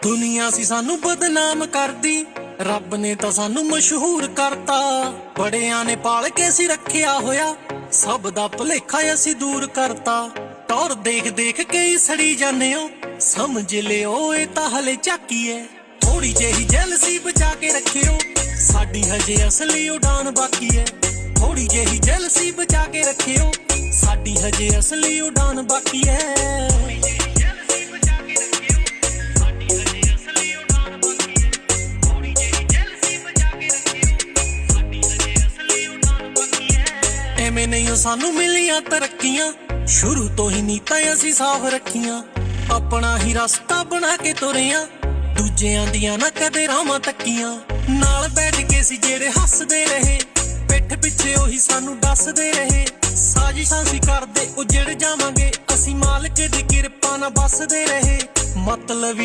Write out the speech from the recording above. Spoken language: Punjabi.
ਦੁਨੀਆ ਸੀ ਸਾਨੂੰ ਬਦਨਾਮ ਕਰਦੀ, ਰੱਬ ਨੇ ਤਾਂ ਸਾਨੂੰ ਮਸ਼ਹੂਰ ਕਰਤਾ। ਬੜਿਆਂ ਨੇ ਪਾਲ ਕੇ ਸੀ ਰੱਖਿਆ ਹੋਇਆ, ਸਭ ਦਾ ਭੁਲੇਖਾ ਅਸੀਂ ਦੂਰ ਕਰਤਾ। ਟੌਰ ਦੇਖ ਦੇਖ ਕੇ ਹੀ ਸੜੀ ਜਾਂਦੇ ਹੋ, ਸਮਝ ਲਿਓ ਇਹ ਤਾਂ ਹਲੇ ਝਾਕੀ ਐ। ਥੋੜੀ ਜਿਹੀ ਜੈਲਸੀ ਬਚਾ ਕੇ ਰੱਖਿਓ, ਸਾਡੀ ਹਜੇ ਅਸਲੀ ਉਡਾਨ ਬਾਕੀ ਐ। ਥੋੜੀ ਜਿਹੀ ਜੈਲਸੀ ਬਚਾ ਕੇ ਰੱਖਿਓ, ਸਾਡੀ ਹਜੇ ਅਸਲੀ ਉਡਾਨ ਬਾਕੀ ਐ। ਐਵੇਂ ਨਹੀਂ ਸਾਨੂੰ ਮਿਲੀਆਂ ਤਰੱਕੀਆਂ, ਸ਼ੁਰੂ ਤੋਂ ਹੀ ਨੀਤਾਂ ਅਸੀਂ ਸਾਫ਼ ਰੱਖੀਆਂ। ਆਪਣਾ ਹੀ ਰਸਤਾ ਬਣਾ ਕੇ ਤੁਰਿਆ, ਦੂਜਿਆਂ ਦੀਆਂ ਨਾ ਕਦੇ ਰਾਹਾਂ ਤੱਕੀਆਂ। ਨਾਲ ਬੈਠ ਕੇ ਸੀ ਜਿਹੜੇ ਹੱਸਦੇ ਰਹੇ, ਪਿੱਠ ਪਿੱਛੇ ਉਹੀ ਸਾਨੂੰ ਦੱਸਦੇ ਰਹੇ। ਸਾਜ਼ਿਸ਼ਾਂ ਸੀ ਕਰਦੇ ਉਜੜ ਜਾਵਾਂਗੇ, ਅਸੀਂ ਮਾਲਕ ਦੀ ਕਿਰਪਾ ਨਾਲ ਬਸਦੇ ਰਹੇ। ਮਤਲਬ